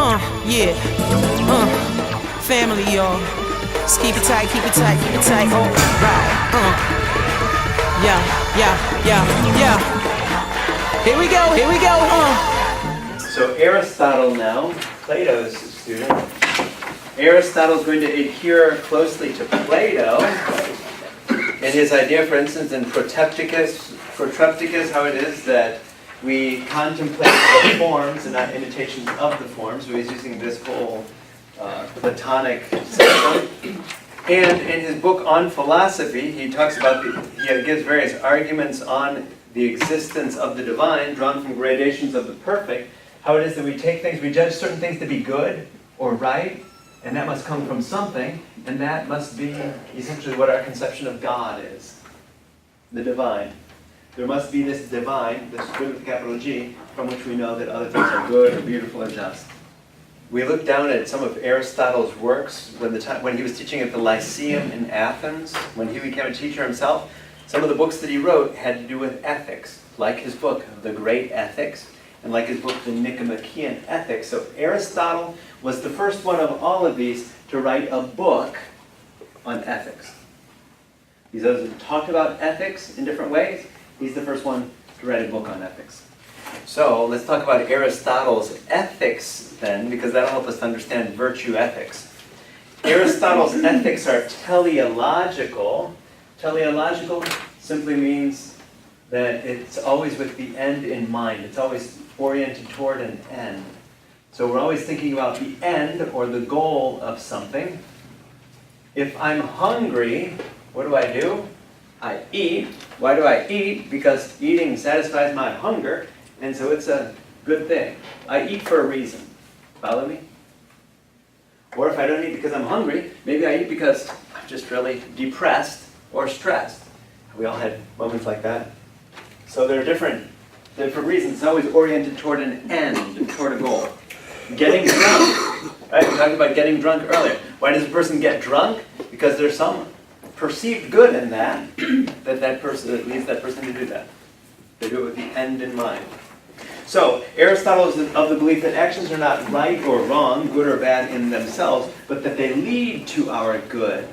Yeah. Family, y'all. Just keep it tight, keep it tight, keep it tight. Oh, right. Yeah. Here we go. So Aristotle now, Plato's student. Aristotle's going to adhere closely to Plato. And his idea, for instance, in Protrepticus, how it is that we contemplate the forms and not imitations of the forms. So he's using this whole Platonic system. And in his book on philosophy, he talks about, he gives various arguments on the existence of the divine, drawn from gradations of the perfect, how it is that we take things, we judge certain things to be good or right, and that must come from something, and that must be essentially what our conception of God is, the divine. There must be this divine, this good with a capital G, from which we know that other things are good or beautiful or just. We looked down at some of Aristotle's works when he was teaching at the Lyceum in Athens, when he became a teacher himself. Some of the books that he wrote had to do with ethics, like his book, The Great Ethics, and like his book, The Nicomachean Ethics. So Aristotle was the first one of all of these to write a book on ethics. He's those who talked about ethics in different ways. He's the first one to write a book on ethics. So let's talk about Aristotle's ethics then, because that'll help us to understand virtue ethics. Aristotle's ethics are teleological. Teleological simply means that it's always with the end in mind. It's always oriented toward an end. So we're always thinking about the end or the goal of something. If I'm hungry, what do? I eat. Why do I eat? Because eating satisfies my hunger, and so it's a good thing. I eat for a reason. Follow me? Or if I don't eat because I'm hungry, maybe I eat because I'm just really depressed or stressed. We all had moments like that. So there are different reasons. It's always oriented toward an end, toward a goal. Getting drunk. Right? We talked about getting drunk earlier. Why does a person get drunk? Because there's some perceived good in that that leads that person to do that. They do it with the end in mind. So Aristotle is of the belief that actions are not right or wrong, good or bad in themselves, but that they lead to our good,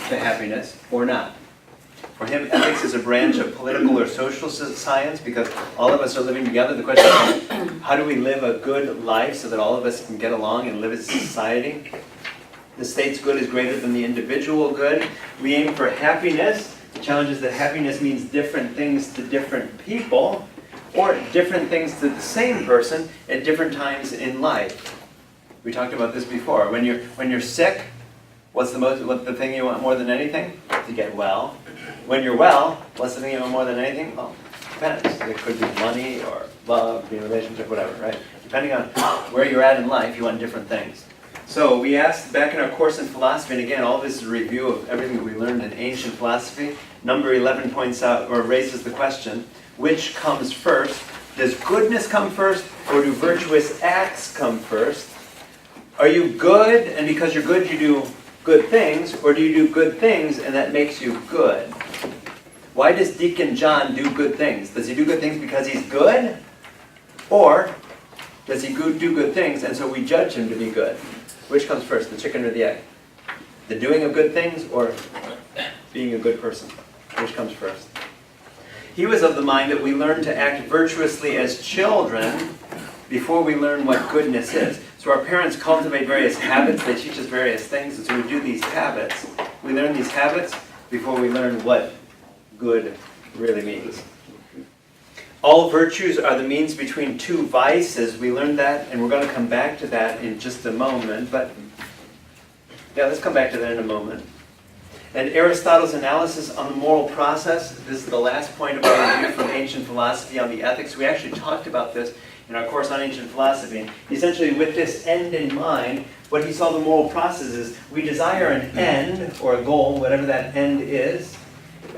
to happiness, or not. For him, ethics is a branch of political or social science because all of us are living together. The question is, how do we live a good life so that all of us can get along and live as a society? The state's good is greater than the individual good. We aim for happiness. The challenge is that happiness means different things to different people, or different things to the same person at different times in life. We talked about this before. When you're sick, what's the thing you want more than anything? To get well. When you're well, what's the thing you want more than anything? Well, depends. It could be money or love, be a relationship, whatever, right? Depending on where you're at in life, you want different things. So we asked back in our course in philosophy, and again, all this is a review of everything that we learned in ancient philosophy. Number 11 points out, or raises the question, which comes first? Does goodness come first, or do virtuous acts come first? Are you good, and because you're good, you do good things, or do you do good things, and that makes you good? Why does Deacon John do good things? Does he do good things because he's good? Or does he do good things, and so we judge him to be good? Which comes first, the chicken or the egg? The doing of good things or being a good person? Which comes first? He was of the mind that we learn to act virtuously as children before we learn what goodness is. So our parents cultivate various habits, they teach us various things, and so we do these habits. We learn these habits before we learn what good really means. All virtues are the means between two vices. We learned that, and we're going to come back to that in just a moment. But yeah, let's come back to that in a moment. And Aristotle's analysis on the moral process, this is the last point of our review from ancient philosophy on the ethics. We actually talked about this in our course on ancient philosophy. Essentially, with this end in mind, what he saw the moral process is we desire an end, or a goal, whatever that end is,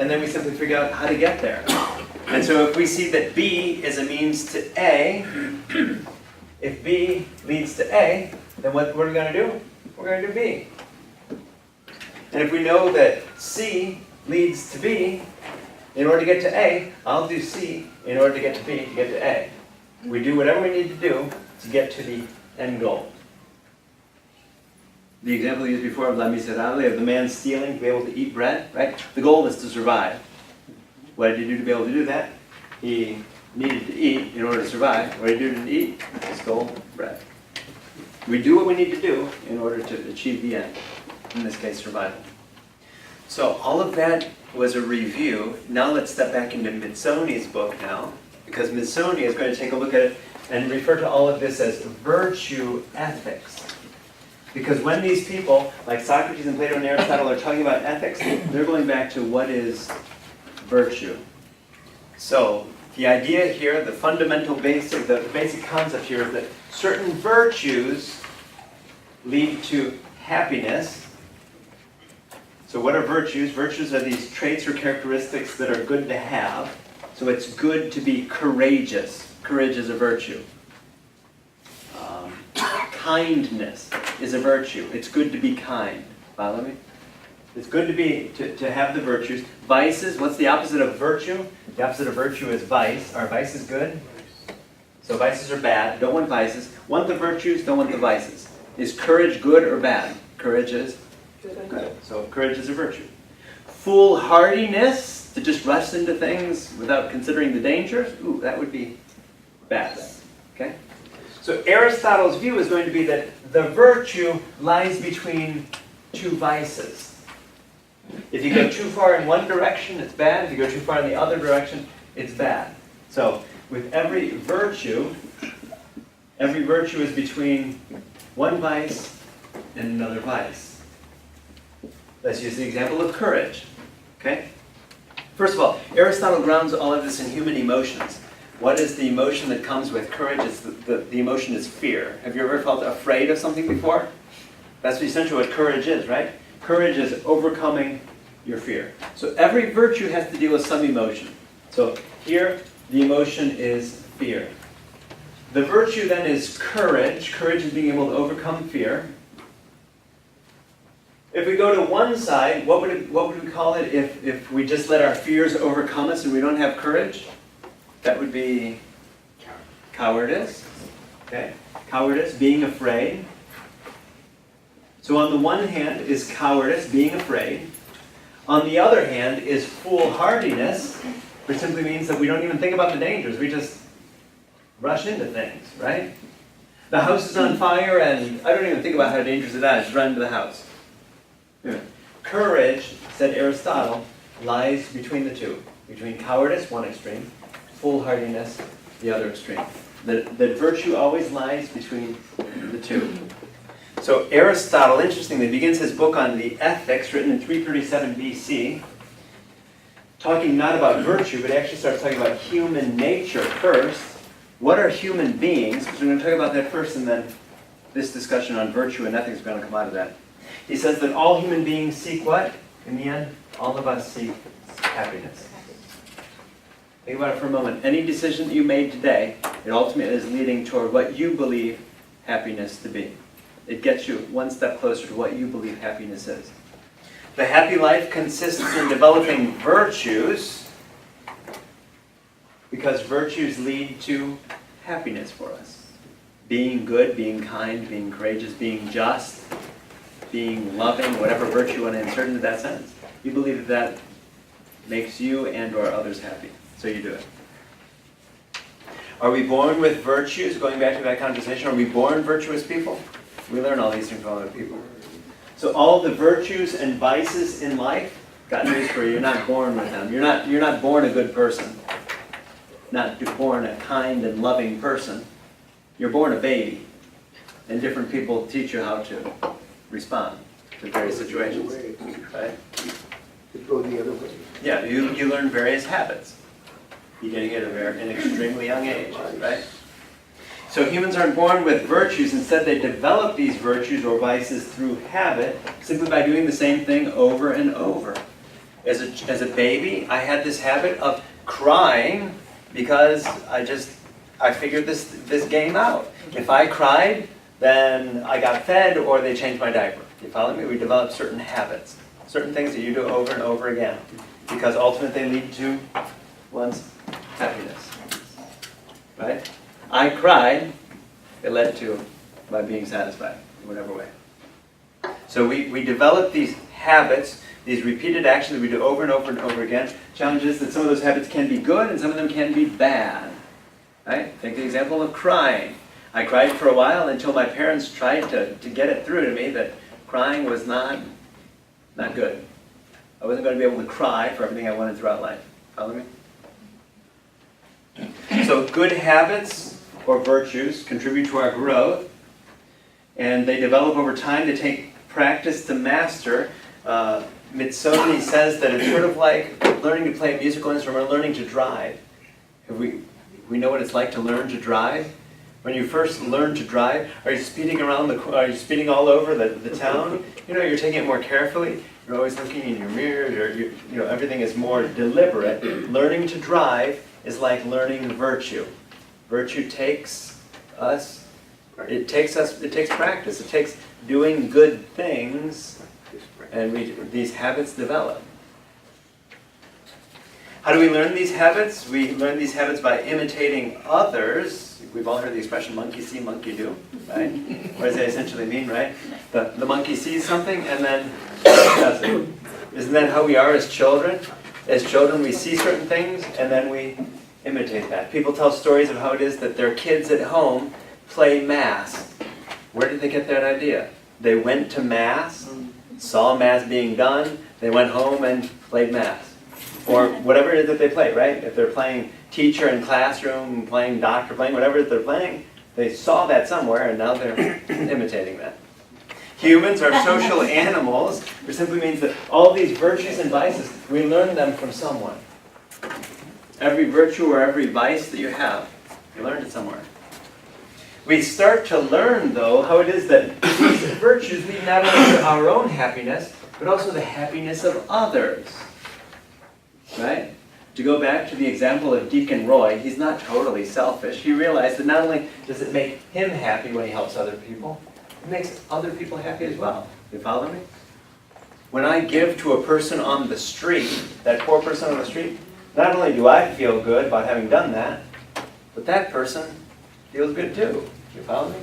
and then we simply figure out how to get there. And so if we see that B is a means to A, if B leads to A, then what are we going to do? We're going to do B. And if we know that C leads to B, in order to get to A, I'll do C in order to get to B to get to A. We do whatever we need to do to get to the end goal. The example used before of Les Miserables, of the man stealing to be able to eat bread, right? The goal is to survive. What did he do to be able to do that? He needed to eat in order to survive. What did he do to eat? He stole bread. We do what we need to do in order to achieve the end. In this case, survival. So all of that was a review. Now let's step back into Mitsoni's book now, because Mitsoni is going to take a look at it and refer to all of this as virtue ethics. Because when these people, like Socrates and Plato and Aristotle, are talking about ethics, they're going back to what is virtue. So the idea here, the fundamental the basic concept here is that certain virtues lead to happiness. So what are virtues? Virtues are these traits or characteristics that are good to have. So it's good to be courageous. Courage is a virtue. Kindness is a virtue. It's good to be kind. Follow me? It's good to have the virtues. Vices, what's the opposite of virtue? The opposite of virtue is vice. Are vices good? So vices are bad. Don't want vices. Want the virtues, don't want the vices. Is courage good or bad? Courage is good. So courage is a virtue. Foolhardiness, to just rush into things without considering the dangers, ooh, that would be bad. Okay? So Aristotle's view is going to be that the virtue lies between two vices. If you go too far in one direction, it's bad. If you go too far in the other direction, it's bad. So with every virtue is between one vice and another vice. Let's use the example of courage. Okay? First of all, Aristotle grounds all of this in human emotions. What is the emotion that comes with courage? It's the emotion is fear. Have you ever felt afraid of something before? That's essentially what courage is, right? Courage is overcoming your fear. So every virtue has to deal with some emotion. So here, the emotion is fear. The virtue then is courage. Courage is being able to overcome fear. If we go to one side, what would we call it if we just let our fears overcome us and we don't have courage? That would be cowardice. Okay? Cowardice, being afraid. So on the one hand is cowardice, being afraid. On the other hand is foolhardiness, which simply means that we don't even think about the dangers. We just rush into things, right? The house is on fire and I don't even think about how dangerous it is. I just run into the house. Courage, said Aristotle, lies between the two. Between cowardice, one extreme, foolhardiness, the other extreme. That virtue always lies between the two. So Aristotle, interestingly, begins his book on the Ethics, written in 337 BC, talking not about virtue, but actually starts talking about human nature first. What are human beings? Because we're going to talk about that first, and then this discussion on virtue and ethics is going to come out of that. He says that all human beings seek what? In the end, all of us seek happiness. Think about it for a moment. Any decision that you made today, it ultimately is leading toward what you believe happiness to be. It gets you one step closer to what you believe happiness is. The happy life consists in developing virtues, because virtues lead to happiness for us. Being good, being kind, being courageous, being just, being loving, whatever virtue you want to insert into that sentence. You believe that makes you and or others happy, so you do it. Are we born with virtues? Going back to that conversation, are we born virtuous people? We learn all these things from other people. So all the virtues and vices in life, got news for you, you're not born with them. You're not born a good person. Not born a kind and loving person. You're born a baby. And different people teach you how to respond to various situations. Right? To go the other way. Yeah, you learn various habits. Beginning at an extremely young age, right? So humans aren't born with virtues. Instead, they develop these virtues or vices through habit, simply by doing the same thing over and over. As a baby, I had this habit of crying because I figured this game out. If I cried, then I got fed or they changed my diaper. You follow me? We develop certain habits, certain things that you do over and over again, because ultimately they lead to one's happiness. Right? I cried, it led to by being satisfied in whatever way. So we develop these habits, these repeated actions that we do over and over and over again. Challenge is that some of those habits can be good and some of them can be bad. Right? Take the example of crying. I cried for a while until my parents tried to get it through to me that crying was not good. I wasn't going to be able to cry for everything I wanted throughout life. Follow me? So good habits or virtues contribute to our growth, and they develop over time to take practice to master. Mitsoni says that it's sort of like learning to play a musical instrument or learning to drive. We know what it's like to learn to drive. When you first learn to drive, are you speeding are you speeding all over the town? You're taking it more carefully. You're always looking in your mirror. Everything is more deliberate. Learning to drive is like learning virtue. Virtue takes practice. It takes doing good things, and these habits develop. How do we learn these habits? We learn these habits by imitating others. We've all heard the expression monkey see, monkey do, right? What does that essentially mean, right? The monkey sees something and then does it. Isn't that how we are as children? As children, we see certain things and then we imitate that. People tell stories of how it is that their kids at home play Mass. Where did they get that idea? They went to Mass, saw Mass being done, they went home and played Mass. Or whatever it is that they play, right? If they're playing teacher in classroom, playing doctor, playing whatever they're playing, they saw that somewhere and now they're imitating that. Humans are social animals, which simply means that all these virtues and vices, we learn them from someone. Every virtue or every vice that you have, you learned it somewhere. We start to learn, though, how it is that these virtues lead not only to our own happiness, but also the happiness of others. Right? To go back to the example of Deacon Roy, he's not totally selfish. He realized that not only does it make him happy when he helps other people, it makes other people happy as well. You follow me? When I give to a person on the street, that poor person on the street, not only do I feel good about having done that, but that person feels good too. You follow me?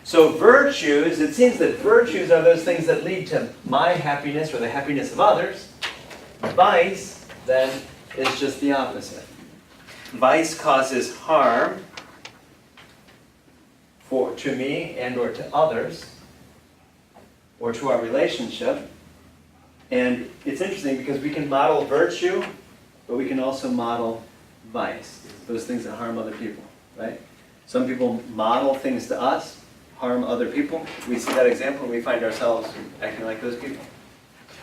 So virtues, it seems that virtues are those things that lead to my happiness or the happiness of others. Vice, then, is just the opposite. Vice causes harm to me and or to others, or to our relationship. And it's interesting because we can model virtue, but we can also model vice, those things that harm other people, right? Some people model things to us, harm other people. We see that example and we find ourselves acting like those people.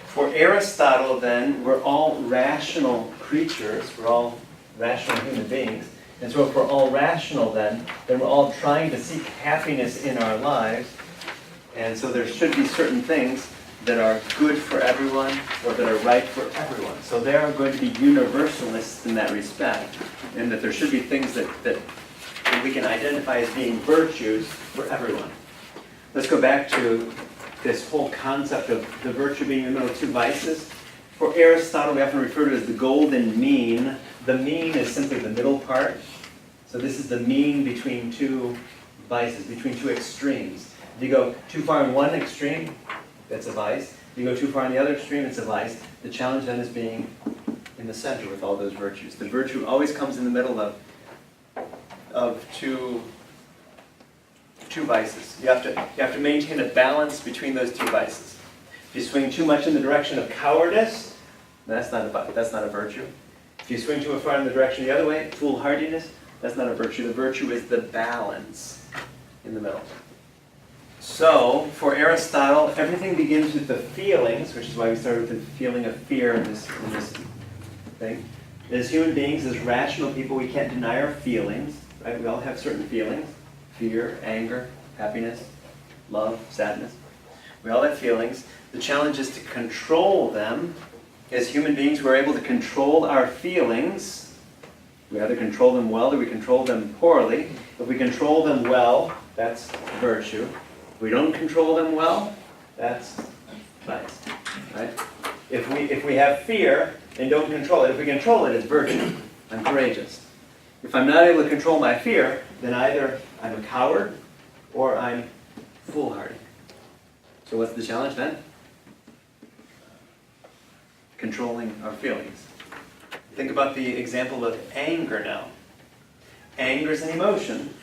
For Aristotle, then, we're all rational creatures. We're all rational human beings. And so if we're all rational, then we're all trying to seek happiness in our lives. And so there should be certain things that are good for everyone or that are right for everyone. So they are going to be universalists in that respect, and that there should be things that we can identify as being virtues for everyone. Let's go back to this whole concept of the virtue being in the middle of two vices. For Aristotle, we often refer to it as the golden mean. The mean is simply the middle part. So this is the mean between two vices, between two extremes. If you go too far in one extreme, that's a vice. If you go too far in the other extreme, it's a vice. The challenge then is being in the center with all those virtues. The virtue always comes in the middle of two vices. You have to maintain a balance between those two vices. If you swing too much in the direction of cowardice, that's not a virtue. If you swing too far in the direction the other way, foolhardiness, that's not a virtue. The virtue is the balance in the middle. So, for Aristotle, everything begins with the feelings, which is why we started with the feeling of fear in this thing. As human beings, as rational people, we can't deny our feelings, right? We all have certain feelings. Fear, anger, happiness, love, sadness. We all have feelings. The challenge is to control them. As human beings, we're able to control our feelings. We either control them well or we control them poorly. If we control them well, that's virtue. If we don't control them well, that's vice. Right? If we have fear and don't control it, if we control it, it's virtue. I'm courageous. If I'm not able to control my fear, then either I'm a coward or I'm foolhardy. So what's the challenge then? Controlling our feelings. Think about the example of anger now. Anger is an emotion.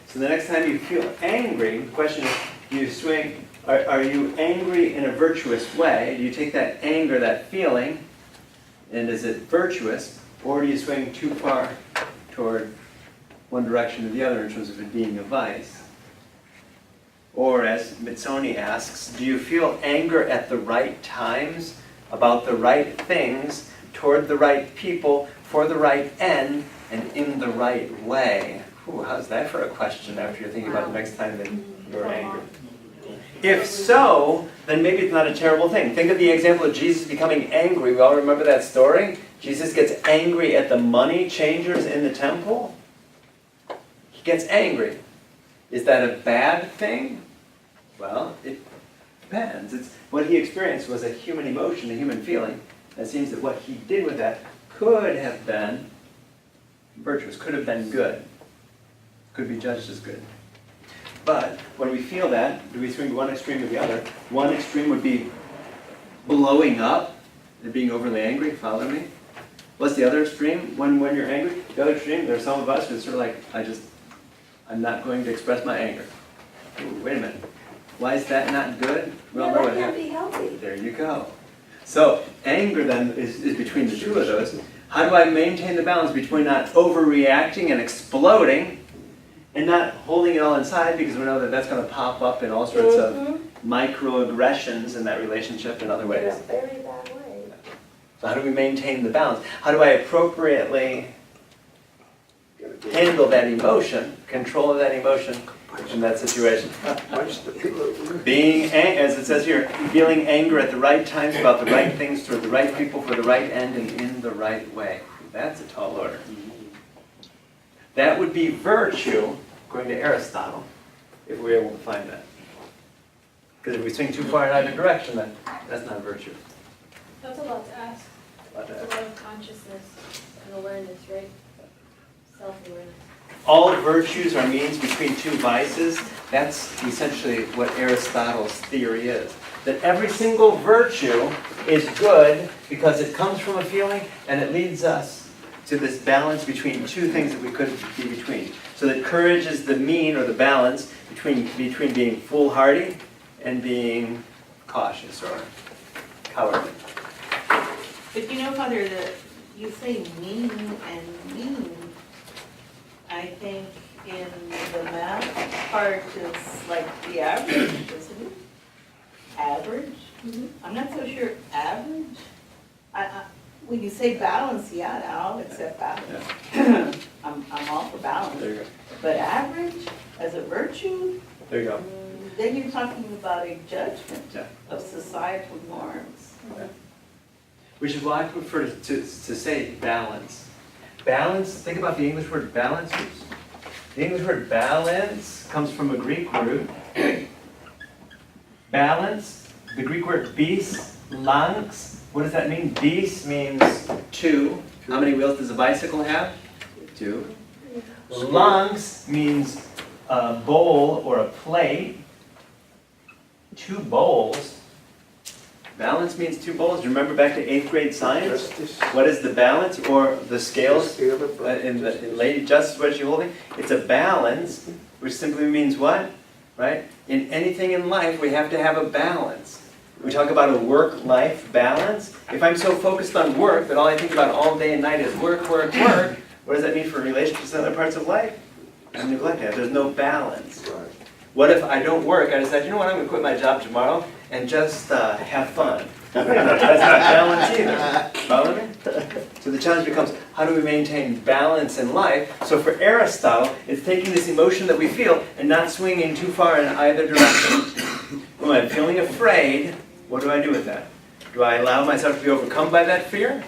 So the next time you feel angry, the question is, do you swing, are you angry in a virtuous way? Do you take that anger, that feeling, and is it virtuous? Or do you swing too far toward one direction or the other in terms of it being a vice? Or as Mitsoni asks, do you feel anger at the right times, about the right things, toward the right people, for the right end, and in the right way? Ooh, how's that for a question after you're thinking about the next time that you're angry? If so, then maybe it's not a terrible thing. Think of the example of Jesus becoming angry. We all remember that story? Jesus gets angry at the money changers in the temple. He gets angry. Is that a bad thing? Well, it depends. What he experienced was a human emotion, a human feeling. It seems that what he did with that could have been virtuous, could have been good, could be judged as good. But when we feel that, do we swing to one extreme or the other? One extreme would be blowing up and being overly angry. Follow me? What's the other extreme when you're angry? The other extreme, there's some of us who's sort of like, I'm not going to express my anger. Ooh, wait a minute. Why is that not good? We all know what happened. Be healthy. There you go. So anger then is between the two of those. How do I maintain the balance between not overreacting and exploding and not holding it all inside, because we know that that's going to pop up in all sorts of microaggressions in that relationship in other In ways. a very bad way. So how do we maintain the balance? How do I appropriately handle that emotion, control that emotion in that situation? Punch the pillow. Being, as it says here, feeling anger at the right times about the right things toward the right people for the right end and in the right way. That's a tall order. That would be virtue, according to Aristotle, if we were able to find that. Because if we swing too far in either direction, then that's not virtue. That's a lot to ask. It's a lot of consciousness and awareness, right? Self-awareness. All virtues are means between two vices. That's essentially what Aristotle's theory is. That every single virtue is good because it comes from a feeling and it leads us to this balance between two things that we couldn't be between. So that courage is the mean or the balance between being foolhardy and being cautious or cowardly. But you know, Father, that you say mean and mean. I think in the math part is like the average, isn't it? Average? I'm not so sure average. When you say balance, yeah, I'll accept balance. Yeah. I'm all for balance. There you go. But average as a virtue, There you go. then you're talking about a judgment Yeah. of societal norms. Which is why I prefer to say balance. Balance, think about the English word balance. The English word balance comes from a Greek root. Balance, the Greek word bis, lanx. What does that mean? Bis means two. How many wheels does a bicycle have? Two. Lanx means a bowl or a plate. Two bowls. Balance means two bowls. Do you remember back to 8th grade science? Justice. What is the balance or the scales Scale of in Lady Justice? What is she holding? It's a balance, which simply means what? Right? In anything in life, we have to have a balance. We talk about a work-life balance. If I'm so focused on work that all I think about all day and night is work, work, work, what does that mean for relationships and other parts of life? I'm neglecting it. There's no balance. Right. What if I don't work? I decide, you know what, I'm going to quit my job tomorrow and just have fun. That's not balance either. Follow me? So the challenge becomes, how do we maintain balance in life? So for Aristotle, it's taking this emotion that we feel and not swinging too far in either direction. When I'm feeling afraid, what do I do with that? Do I allow myself to be overcome by that fear?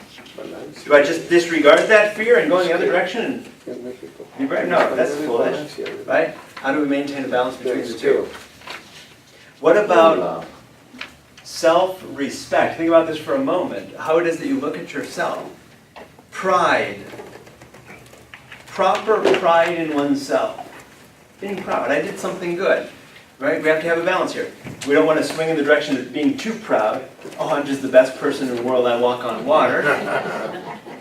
Do I just disregard that fear and go in the other direction and be brave? No, that's foolish, right? How do we maintain a balance between the two? What about self-respect? Think about this for a moment. How it is that you look at yourself. Pride. Proper pride in oneself. being proud. I did something good, right? We have to have a balance here. We don't want to swing in the direction of being too proud. Oh, I'm just the best person in the world, I walk on water.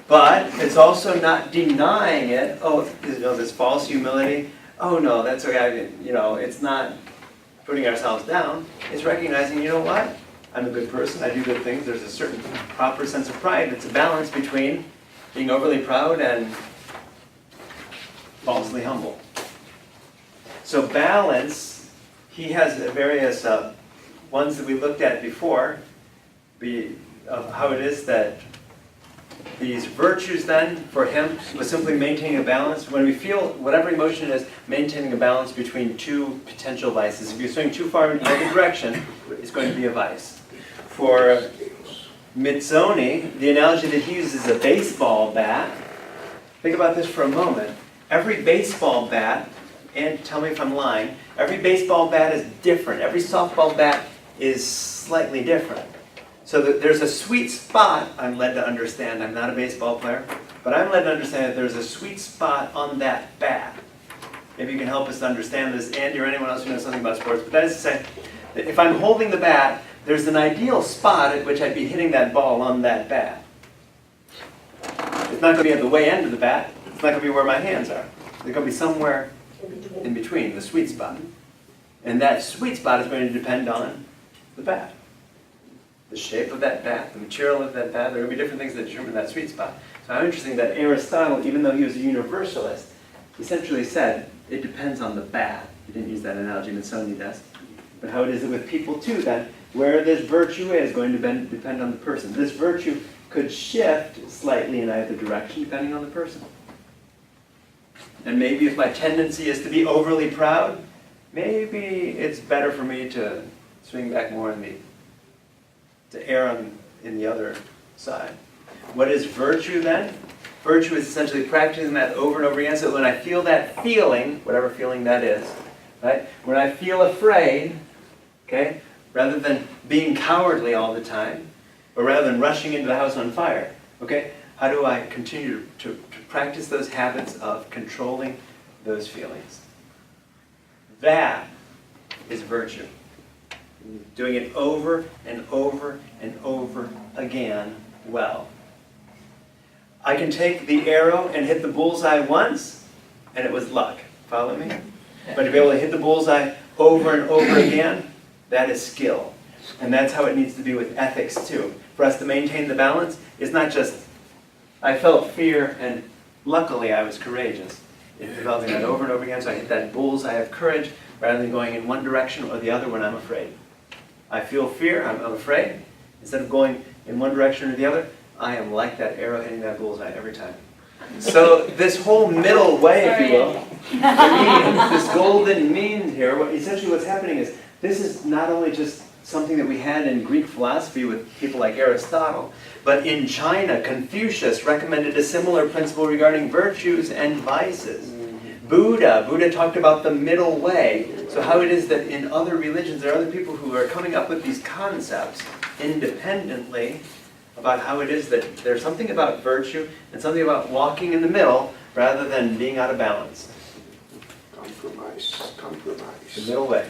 But it's also not denying it. Oh, this false humility. Oh no, that's okay. It's not putting ourselves down. It's recognizing, you know what? I'm a good person. I do good things. There's a certain proper sense of pride. It's a balance between being overly proud and falsely humble. So balance, he has various ones that we looked at before, of how it is that these virtues then, for him, was simply maintaining a balance. When we feel whatever emotion it is, maintaining a balance between two potential vices. If you swing too far in either direction, it's going to be a vice. For Mitsoni, the analogy that he uses is a baseball bat. Think about this for a moment. Every baseball bat, and tell me if I'm lying, every baseball bat is different. Every softball bat is slightly different. So there's a sweet spot, I'm led to understand. I'm not a baseball player, but I'm led to understand that there's a sweet spot on that bat. Maybe you can help us to understand this, Andy or anyone else who knows something about sports. But that is to say, that if I'm holding the bat, there's an ideal spot at which I'd be hitting that ball on that bat. It's not going to be at the way end of the bat. It's not going to be where my hands are. They're going to be somewhere in between, the sweet spot. And that sweet spot is going to depend on the bat. The shape of that bat, the material of that bat, there are going to be different things that determine that sweet spot. So I'm interested that Aristotle, even though he was a universalist, essentially said it depends on the bat. He didn't use that analogy, Mitsoni does. But how it is with people too, that where this virtue is going to depend on the person. This virtue could shift slightly in either direction depending on the person. And maybe if my tendency is to be overly proud, maybe it's better for me to swing back more to err in the other side. What is virtue then? Virtue is essentially practicing that over and over again. So when I feel that feeling, whatever feeling that is, right? When I feel afraid, okay, rather than being cowardly all the time, or rather than rushing into the house on fire, okay, how do I continue to practice those habits of controlling those feelings? That is virtue. Doing it over and over and over again well. I can take the arrow and hit the bullseye once, and it was luck. Follow me? But to be able to hit the bullseye over and over again, that is skill. And that's how it needs to be with ethics too. For us to maintain the balance, it's not just, I felt fear and luckily I was courageous. It's developing that over and over again, so I hit that bullseye of courage rather than going in one direction or the other when I'm afraid. I feel fear, I'm afraid. Instead of going in one direction or the other, I am like that arrow hitting that bullseye every time. So this whole middle way, if you will, this golden mean here, essentially what's happening is, this is not only just something that we had in Greek philosophy with people like Aristotle, but in China, Confucius recommended a similar principle regarding virtues and vices. Buddha talked about the middle way. So how it is that in other religions, there are other people who are coming up with these concepts independently about how it is that there's something about virtue and something about walking in the middle rather than being out of balance. Compromise. The middle way.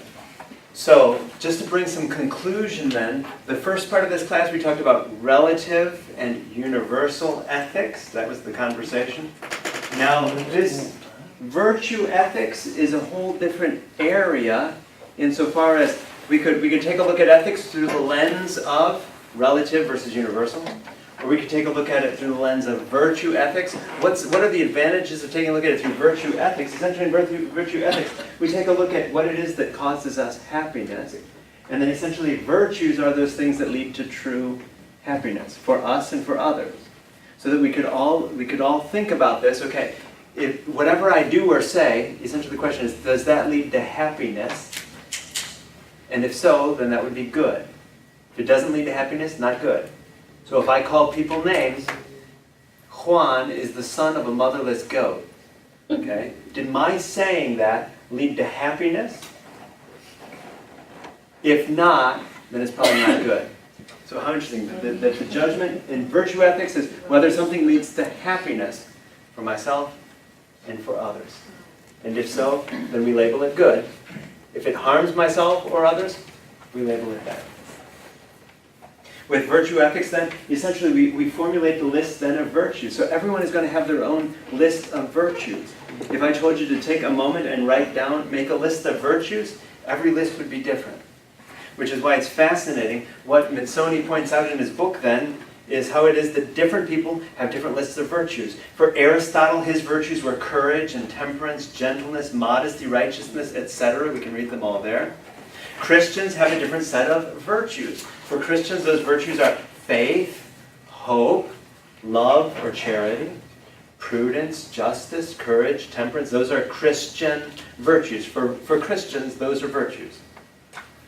So, just to bring some conclusion then, the first part of this class we talked about relative and universal ethics. That was the conversation. Now, this virtue ethics is a whole different area insofar as we could take a look at ethics through the lens of relative versus universal, or we could take a look at it through the lens of virtue ethics. What are the advantages of taking a look at it through virtue ethics? Essentially in virtue ethics, we take a look at what it is that causes us happiness, and then essentially virtues are those things that lead to true happiness for us and for others. So that we could all think about this, okay, if whatever I do or say, essentially the question is, does that lead to happiness? And if so, then that would be good. If it doesn't lead to happiness, not good. So if I call people names, Juan is the son of a motherless goat. Okay? Did my saying that lead to happiness? If not, then it's probably not good. So how interesting that the judgment in virtue ethics is whether something leads to happiness for myself and for others. And if so, then we label it good. If it harms myself or others, we label it bad. With virtue ethics then, essentially we formulate the list then of virtues. So everyone is going to have their own list of virtues. If I told you to take a moment and write down, make a list of virtues, every list would be different. Which is why it's fascinating. What Mitsoni points out in his book then is how it is that different people have different lists of virtues. For Aristotle, his virtues were courage and temperance, gentleness, modesty, righteousness, etc. We can read them all there. Christians have a different set of virtues. For Christians, those virtues are faith, hope, love or charity, prudence, justice, courage, temperance. Those are Christian virtues. For Christians, those are virtues.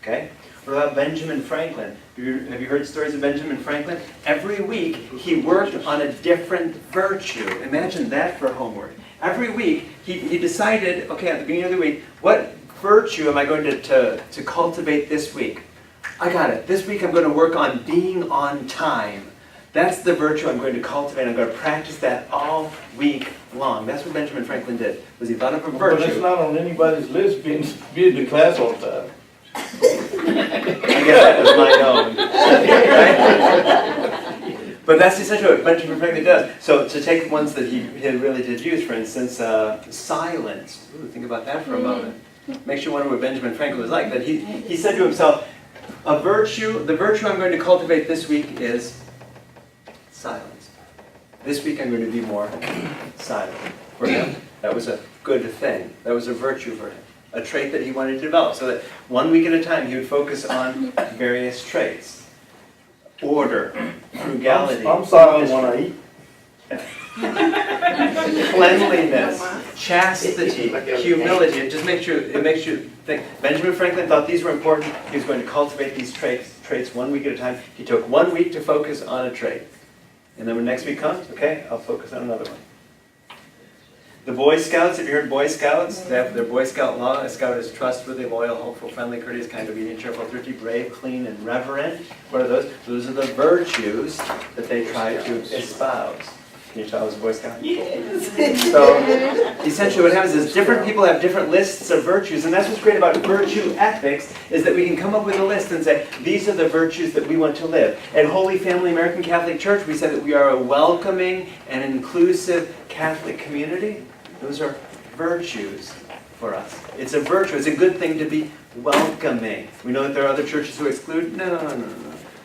Okay? What about Benjamin Franklin? Have you heard stories of Benjamin Franklin? Every week, he worked on a different virtue. Imagine that for homework. Every week, he decided, okay, at the beginning of the week, what virtue am I going to cultivate this week? I got it. This week I'm going to work on being on time. That's the virtue I'm going to cultivate. I'm going to practice that all week long. That's what Benjamin Franklin did. Was he thought of a virtue? But it's not on anybody's list being to class all the time. I guess that was my own. Right? But that's essentially what Benjamin Franklin does. So to take ones that he really did use, for instance, silence. Ooh, think about that for a moment. Makes you wonder what Benjamin Franklin was like. That he said to himself, the virtue I'm going to cultivate this week is silence. This week I'm going to be more silent. For him, that was a good thing. That was a virtue for him. A trait that he wanted to develop. So that 1 week at a time he would focus on various traits. Order, frugality. I'm silent when I eat. Cleanliness, chastity, humility. It just makes you think. Benjamin Franklin thought these were important. He was going to cultivate these traits 1 week at a time. He took 1 week to focus on a trait. And then when next week comes, okay, I'll focus on another one. The Boy Scouts, have you heard Boy Scouts? They have their Boy Scout law. A scout is trustworthy, loyal, hopeful, friendly, courteous, kind, obedient, cheerful, thrifty, brave, clean, and reverent. What are those? Those are the virtues that they try to espouse. Can you tell I was a Boy Scout? Yes. So, essentially what happens is different people have different lists of virtues, and that's what's great about virtue ethics, is that we can come up with a list and say, these are the virtues that we want to live. At Holy Family American Catholic Church, we said that we are a welcoming and inclusive Catholic community. Those are virtues for us. It's a virtue. It's a good thing to be welcoming. We know that there are other churches who exclude. No.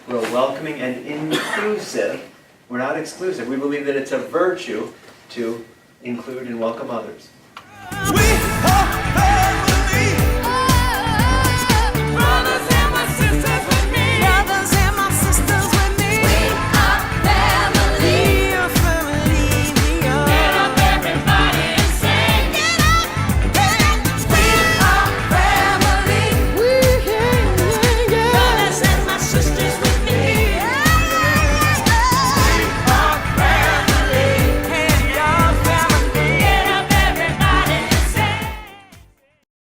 We're welcoming and inclusive. We're not exclusive. We believe that it's a virtue to include and welcome others.